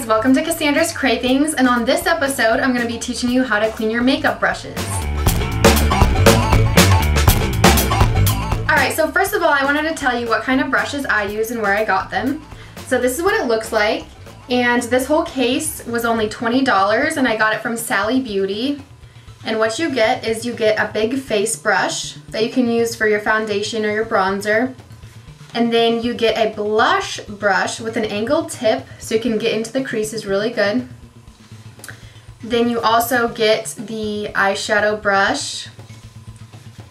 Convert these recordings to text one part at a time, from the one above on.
guys, welcome to Cassandra's Cravings, and on this episode I'm going to be teaching you how to clean your makeup brushes. Alright, so first of all I wanted to tell you what kind of brushes I use and where I got them. So this is what it looks like, and this whole case was only $20 and I got it from Sally Beauty. And what you get is you get a big face brush that you can use for your foundation or your bronzer. And then you get a blush brush with an angled tip so you can get into the creases really good. Then you also get the eyeshadow brush.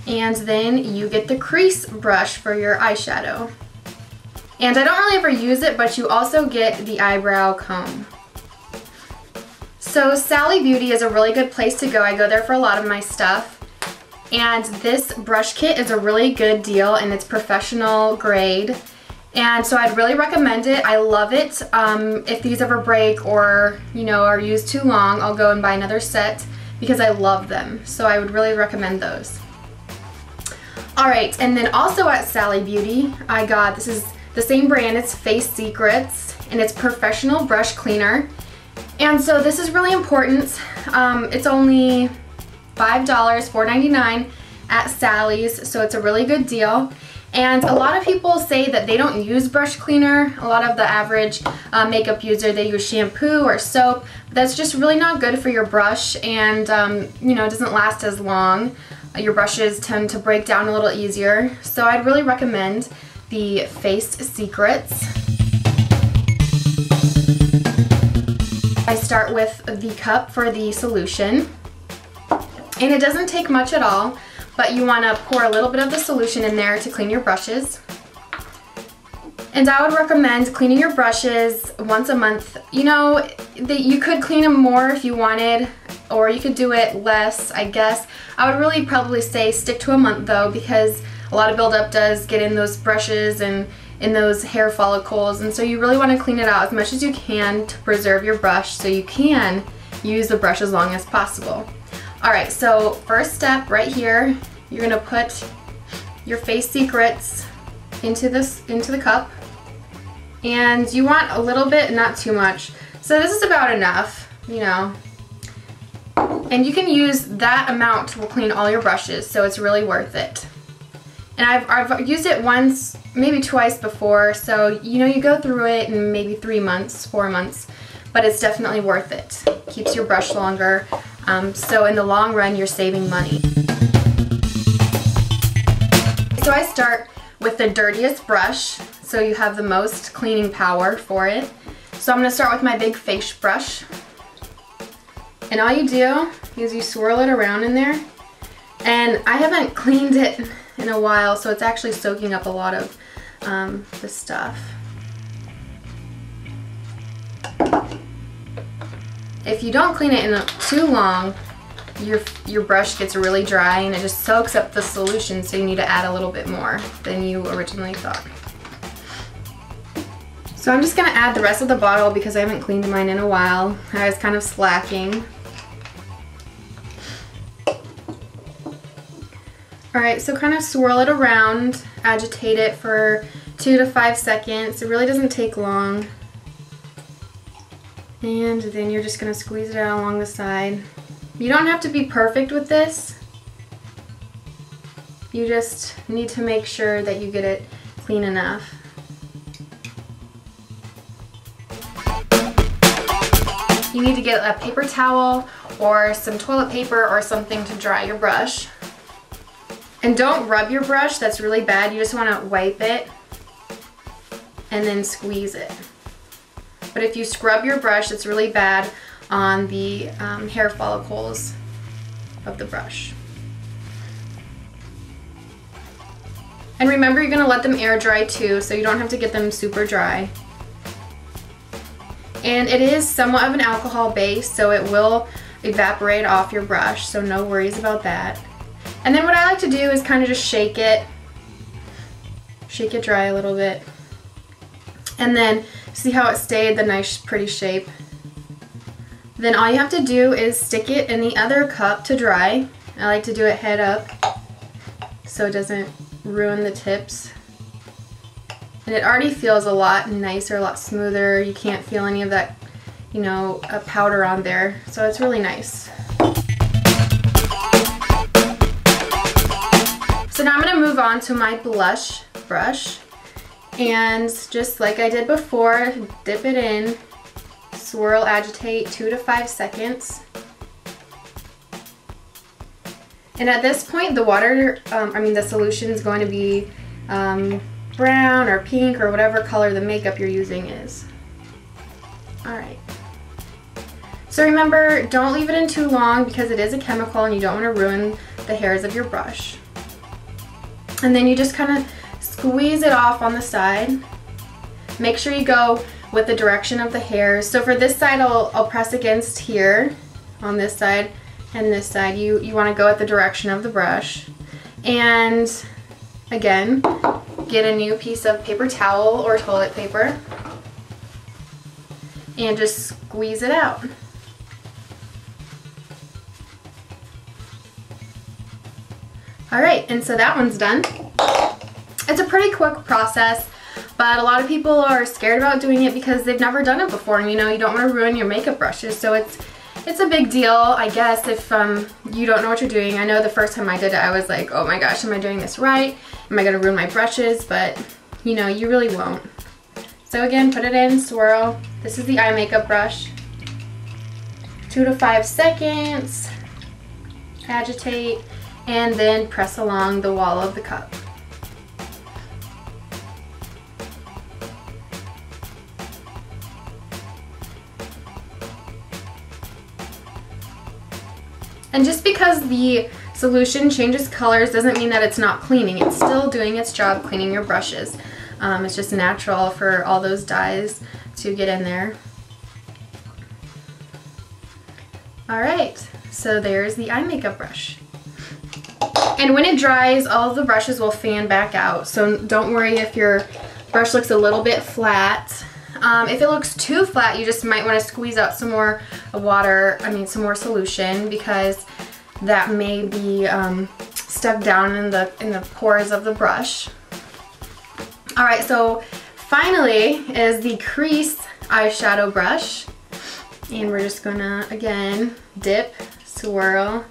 And then you get the crease brush for your eyeshadow. And I don't really ever use it, but you also get the eyebrow comb. So Sally Beauty is a really good place to go. I go there for a lot of my stuff. And this brush kit is a really good deal, and it's professional grade. And so I'd really recommend it. I love it. If these ever break or, are used too long, I'll go and buy another set because I love them. So I would really recommend those. Alright, and then also at Sally Beauty, I got, this is the same brand, it's Face Secrets, and it's professional brush cleaner. And so this is really important. It's only $5, $4.99 at Sally's, so it's a really good deal. And a lot of people say that they don't use brush cleaner. A lot of the average makeup user, they use shampoo or soap. That's just really not good for your brush, and it doesn't last as long. Your brushes tend to break down a little easier. So I'd really recommend the Face Secrets. I start with the cup for the solution. And it doesn't take much at all, but you want to pour a little bit of the solution in there to clean your brushes. And I would recommend cleaning your brushes once a month. You could clean them more if you wanted, or you could do it less, I guess. I would really probably say stick to a month though, because a lot of buildup does get in those brushes and in those hair follicles, and so you really want to clean it out as much as you can to preserve your brush so you can use the brush as long as possible. Alright, so first step right here, you're going to put your Face Secrets into the cup. And you want a little bit, not too much. So this is about enough, And you can use that amount to clean all your brushes, so it's really worth it. And I've used it once, maybe twice before, so you go through it in maybe 3 months, 4 months, but it's definitely worth it. Keeps your brush longer. So in the long run, you're saving money. So I start with the dirtiest brush, so you have the most cleaning power for it. So I'm going to start with my big face brush. And all you do is you swirl it around in there. And I haven't cleaned it in a while, so it's actually soaking up a lot of the stuff. If you don't clean it in too long, your brush gets really dry and it just soaks up the solution, so you need to add a little bit more than you originally thought. So I'm just going to add the rest of the bottle because I haven't cleaned mine in a while. I was kind of slacking. Alright, so kind of swirl it around, agitate it for 2 to 5 seconds. It really doesn't take long. And then you're just going to squeeze it out along the side. You don't have to be perfect with this. You just need to make sure that you get it clean enough. You need to get a paper towel or some toilet paper or something to dry your brush. And don't rub your brush, that's really bad. You just want to wipe it and then squeeze it. But if you scrub your brush, it's really bad on the hair follicles of the brush. And remember, you're going to let them air dry too, so you don't have to get them super dry. And it is somewhat of an alcohol base, so it will evaporate off your brush, so no worries about that. And then what I like to do is kind of just shake it dry a little bit. And then see how it stayed the nice pretty shape. Then all you have to do is stick it in the other cup to dry. I like to do it head up so it doesn't ruin the tips. And it already feels a lot nicer, a lot smoother. You can't feel any of that you know, a powder on there. So it's really nice. So now I'm going to move on to my blush brush, and just like I did before, dip it in, swirl, agitate 2 to 5 seconds. And at this point the water, the solution is going to be brown or pink or whatever color the makeup you're using is. Alright. So remember, don't leave it in too long because it is a chemical and you don't want to ruin the hairs of your brush. And then you just kind of squeeze it off on the side. Make sure you go with the direction of the hairs. So for this side, I'll press against here on this side, and this side you want to go at the direction of the brush. And again, get a new piece of paper towel or toilet paper and just squeeze it out. Alright, and so that one's done. It's a pretty quick process, but a lot of people are scared about doing it because they've never done it before, and you know, you don't want to ruin your makeup brushes. So it's a big deal, I guess, if you don't know what you're doing. I know the first time I did it, I was like, oh my gosh, am I doing this right? Am I going to ruin my brushes? But you know, you really won't. So again, put it in, swirl. This is the eye makeup brush. 2 to 5 seconds, agitate, and then press along the wall of the cup. And just because the solution changes colors doesn't mean that it's not cleaning. It's still doing its job cleaning your brushes. It's just natural for all those dyes to get in there. Alright, so there's the eye makeup brush. And when it dries, all of the brushes will fan back out. So don't worry if your brush looks a little bit flat. If it looks too flat, you just might want to squeeze out some more water, some more solution, because that may be stuck down in the pores of the brush. Alright, so finally is the crease eyeshadow brush. And we're just gonna, again, dip, swirl,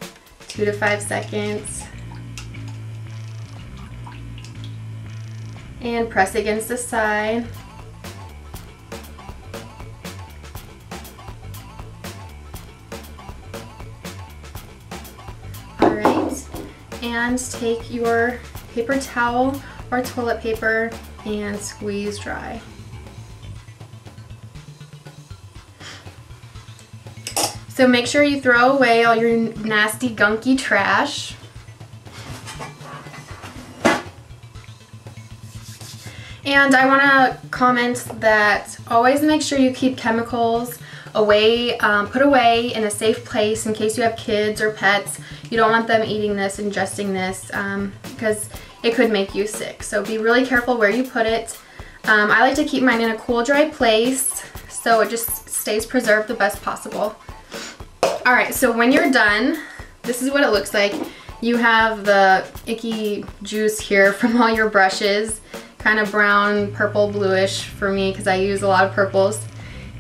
2 to 5 seconds. And press against the side. Alright, and take your paper towel or toilet paper and squeeze dry. So make sure you throw away all your nasty, gunky trash. And I want to comment that always make sure you keep chemicals away, put away in a safe place in case you have kids or pets. You don't want them eating this, ingesting this, because it could make you sick. So be really careful where you put it. I like to keep mine in a cool, dry place so it just stays preserved the best possible. Alright, so when you're done, this is what it looks like. You have the icky juice here from all your brushes. Kind of brown, purple, bluish for me because I use a lot of purples.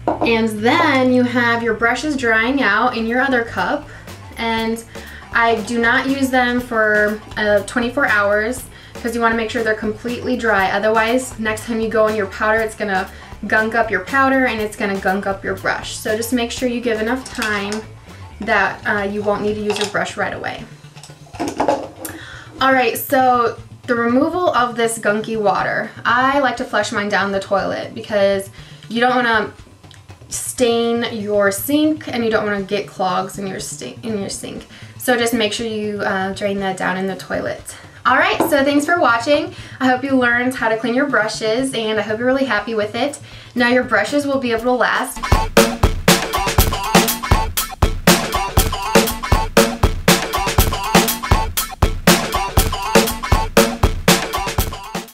And then you have your brushes drying out in your other cup. And I do not use them for 24 hours because you want to make sure they're completely dry. Otherwise, next time you go in your powder, it's going to gunk up your powder and it's going to gunk up your brush. So just make sure you give enough time that you won't need to use your brush right away. Alright, so the removal of this gunky water. I like to flush mine down the toilet because you don't want to stain your sink and you don't want to get clogs in your sink. So just make sure you drain that down in the toilet. Alright, so thanks for watching. I hope you learned how to clean your brushes and I hope you're really happy with it. Now your brushes will be able to last